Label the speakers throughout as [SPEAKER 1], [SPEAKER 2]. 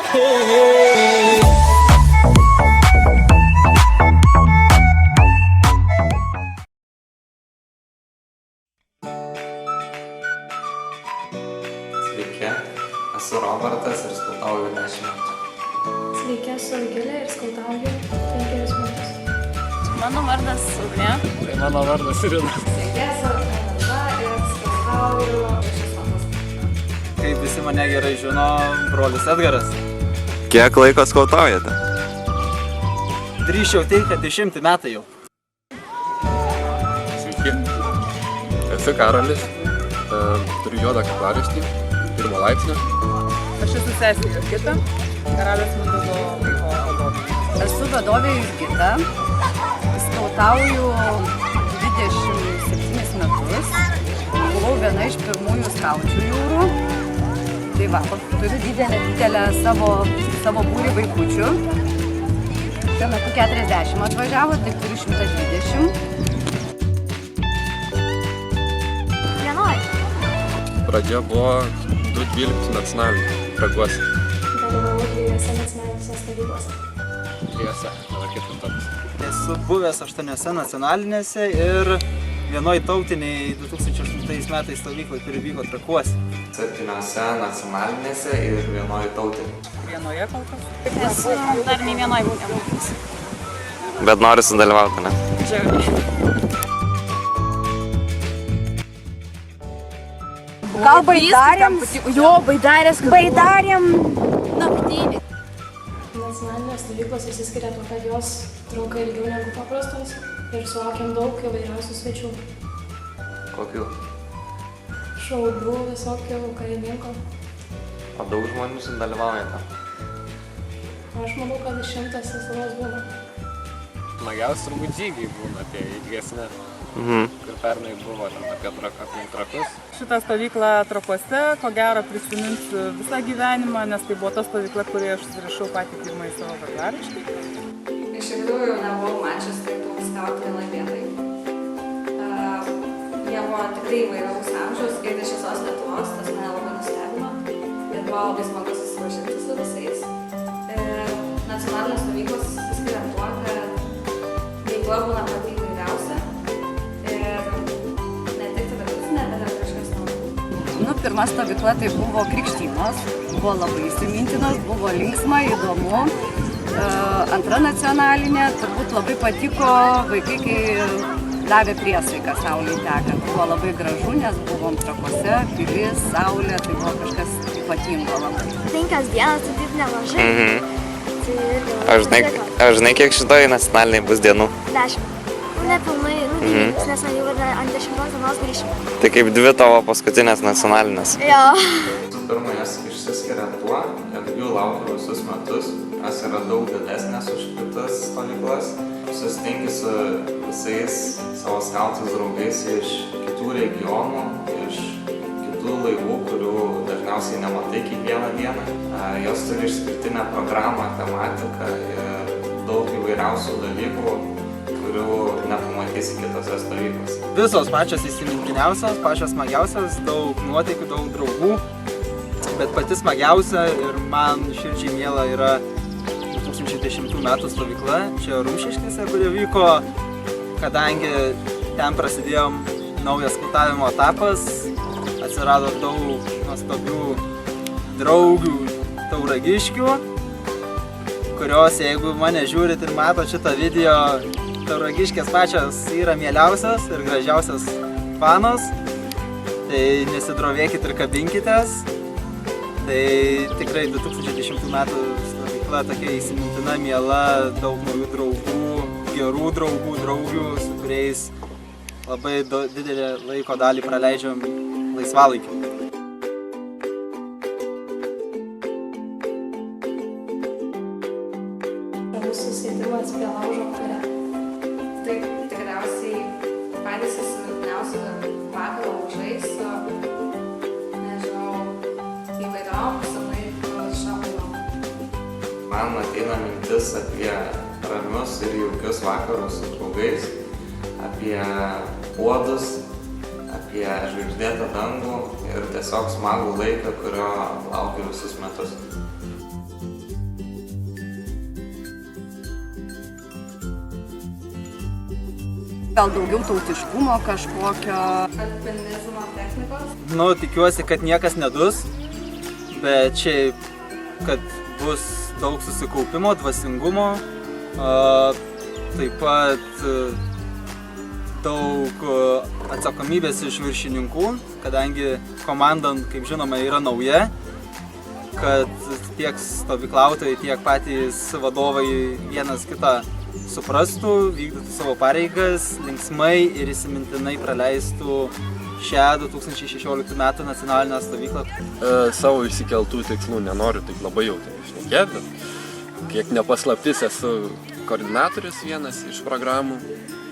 [SPEAKER 1] Sveiki, esu Robertas ir skautauju 10 metų.
[SPEAKER 2] Sveiki, esu Gilė ir skautauju 5 metus.
[SPEAKER 3] Mano vardas Ugnė.
[SPEAKER 4] Tai mano vardas Irina.
[SPEAKER 2] Sveiki, esu Anata ir skautauju 6 metus.
[SPEAKER 4] Kaip visi mane gerai žino, brolis Edgaras.
[SPEAKER 5] Kiek laiko skautaujate?
[SPEAKER 4] Drįsčiau teigti, kad 10 metai jau.
[SPEAKER 6] Sveiki, esu Karolis, turiu juodą kaklaraištį, 1 laipsnio.
[SPEAKER 3] Aš esu sesė Jurgita, Karaliaus Mindaugo vaiko vadovė. Esu vadovė Jurgita, skautauju 27 metus. Buvau viena iš pirmųjų skaučių jūrų. Tai va, turiu didelę savo būrį vaikučių. Šiuo metu 40 atvažiavo, taip turiu 120.
[SPEAKER 6] Pradžia buvo 2012 nacionalinių Trakuose.
[SPEAKER 2] Dalyvavau 2 nacionalinėse stovyklose.
[SPEAKER 6] 3, dabar 4.
[SPEAKER 4] Esu buvęs 8 nacionalinėse ir vienoj tautiniai 2008 metais stovyklai, kuri vyko Trakuose.
[SPEAKER 1] 7 nacionalinėse ir 1 tautinė.
[SPEAKER 3] Vienoje kol kas. Esu dar nei vienoj būtent.
[SPEAKER 5] Bet noriu sudalyvauti, ne?
[SPEAKER 3] Žiauriai.
[SPEAKER 7] Gal baidarėm? Jo, baidarėm naktynį.
[SPEAKER 2] Nacionalinės stovyklos išsiskiria tuo, kad jos trunka ilgiau negu paprastos ir sulaukiam daug įvairiausių svečių.
[SPEAKER 1] Kokių?
[SPEAKER 2] Šaulių, visokių karininkų.
[SPEAKER 1] O daug žmonių sudalyvauja tam?
[SPEAKER 2] Aš manau, kad 100 visados būna.
[SPEAKER 6] Smagiausi turbūt žygiai būna tie ilgesni, kur pernai buvo apie aplink Trakus.
[SPEAKER 3] Šitą stovyklą Trakuose, ko gero, prisiminsiu visą gyvenimą, nes tai buvo ta stovykla, kurioje aš užsirašau patį pirmąjį savo kaklaraištį.
[SPEAKER 8] Iš tikrųjų nebuvau mačius, kai buvau skautų vienoj vietai. Jie buvo tikrai įvairaus amžiaus ir iš visos Lietuvos, tas mane labai nustebino. Ir buvo labai smagu susipažinti su visais. Nacionalinės stovyklos išsiskiria tuo, kad veikla būna pati įvairiausia. Ir ne tik tradicinė, bet ir kažkas naujo.
[SPEAKER 3] Pirma stovykla tai buvo krikštynos, buvo labai įsimintinos, buvo linksma, įdomu. Antra nacionalinė, turbūt labai patiko vaikai, kai davė priesaiką saulei tekant. Buvo labai gražu, nes buvom Trakuose, pilis, saulė, tai buvo kažkas ypatingo labai.
[SPEAKER 9] 5 dienas, tai taip nemažai.
[SPEAKER 5] Aš žinai, kiek šitoj nacionaliniai bus dienų?
[SPEAKER 9] 10. Nepilnai, nes mes jau ant 10 dienos grįšime.
[SPEAKER 5] Tai kaip 2 tavo paskutinės nacionalinės?
[SPEAKER 9] Jo.
[SPEAKER 1] Visų pirma, jas išsiskiria tuo, kad jų laukia visus metus. Jos yra daug didesnės už kitas stovyklas. Susitinki su visais savo skautais draugais iš kitų regionų, iš kitų laivų, kurių dažniausiai nematai kiekvieną dieną. Jos turi išskirtinę programą, tematiką ir daug įvairiausių dalykų, kurių nepamatysi kitose stovyklose.
[SPEAKER 4] Visos pačios įsimintiniausios, pačios smagiausios, daug nuotykių, daug draugų. Bet pati smagiausia ir man širdžiai miela yra 2010 metų stovykla čia Rumšiškėse, kuri vyko, kadangi ten prasidėjo naujas skautavimo etapas, atsirado daug nuostabių draugių tauragiškių, kurios, jeigu mane žiūrit ir matot šitą video, tauragiškės pačios yra mieliausios ir gražiausios fanos, tai nesidrovėkit ir kabinkitės. Tai tikrai 2010 metų stovykla tokia įsimintina, miela, daug naujų draugų, gerų draugų, draugių, su kuriais labai didelę laiko dalį praleidžiam laisvalaikiu.
[SPEAKER 2] Mūsų sėdimas prie laužo vakare.
[SPEAKER 8] Tai tikriausiai patys įsimintiniausi vakaro laužai su, nežinau, įvairiom senai šalainom.
[SPEAKER 1] Man ateina mintis apie ramius ir jaukius vakarus su draugais, apie puodus, apie žvaigždėtą dangų ir tiesiog smagų laiką, kurio laukiu visus metus.
[SPEAKER 3] Gal daugiau tautiškumo kažkokio.
[SPEAKER 8] Alpinizmo technikos.
[SPEAKER 4] Nu, tikiuosi, kad niekas nedus, bet šiaip, kad bus daug susikaupimo, dvasingumo, taip pat daug atsakomybės iš viršininkų, kadangi komanda, kaip žinoma, yra nauja, kad tiek stovyklautojai, tiek patys vadovai vienas kitą suprastų, vykdytų savo pareigas, linksmai ir įsimintinai praleistų šią 2016 metų nacionalinę stovyklą.
[SPEAKER 6] Savo išsikeltų tikslų nenoriu taip labai jau šnekėti, bet kiek nepaslaptis esu koordinatorius vienas iš programų,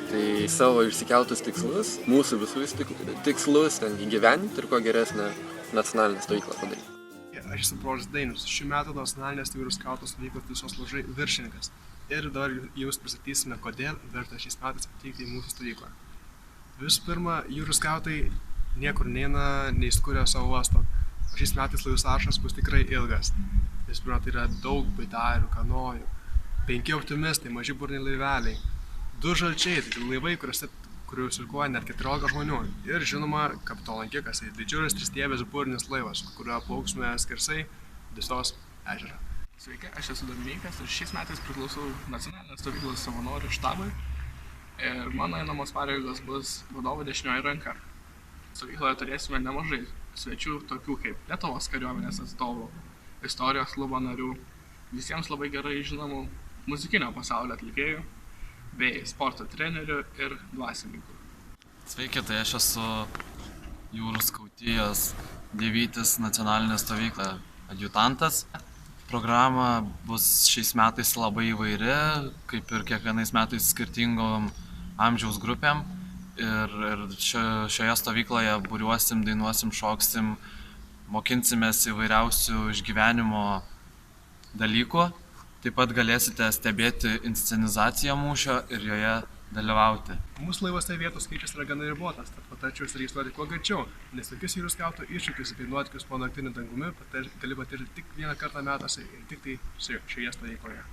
[SPEAKER 6] tai savo išsikeltus tikslus, mūsų visų tikslus ten įgyvendinti ir kuo geresnę nacionalinę stovyklą padaryti.
[SPEAKER 10] Aš esu brolis Dainius, šių metų nacionalinės jūrų skautų stovyklos Dusios Laužai viršininkas. Ir dabar jums pristatysime, kodėl verta šiais metais atvykti į mūsų stovyklą. Visų pirma, jūrų skautai niekur neina, neįskūrė savo uosto. O šiais metais laivų sąrašas bus tikrai ilgas. Visų pirma, tai yra daug baidarių, kanojų, 5 optimistai, maži burniai laiveliai, 2 žalčiai, tai laivai, kuriuo cirkuoja net 14 žmonių. Ir žinoma, kapitono lankikas, tai didžiulis 3-stiebis burnis laivas, kuriuo plauksime skersai Dusios ežerą.
[SPEAKER 11] Sveiki, aš esu Dominykas ir šiais metais priklausau nacionalinės stovyklos savanorių štabui. Ir mano einamos pareigos bus vadovo dešinioji ranka. Stovykloje turėsime nemažai svečių, tokių kaip Lietuvos kariuomenės atstovų, istorijos klubo narių, visiems labai gerai žinomų muzikinio pasaulio atlikėjų, bei sporto trenerių ir dvasininkų.
[SPEAKER 12] Sveiki, tai aš esu jūrų skautijos Dievytis nacionalinė stovykla adjutantas. Programa bus šiais metais labai įvairi, kaip ir kiekvienais metais skirtingom amžiaus grupėm. Ir šioje stovykloje būriuosim, dainuosim, šoksim, mokinsimės įvairiausių išgyvenimo dalykų. Taip pat galėsite stebėti inscenizaciją mūšio ir joje dalyvauti.
[SPEAKER 10] Mūsų laivuose vietų skaičius yra gana ribotas, tad patarčiau užsiregistruoti kuo greičiau, nes tokius jūrų skautų iššūkius bei nuotykius po naktiniu dangumi gali patirti tik vieną kartą metuose ir tik tai šioje stovykloje.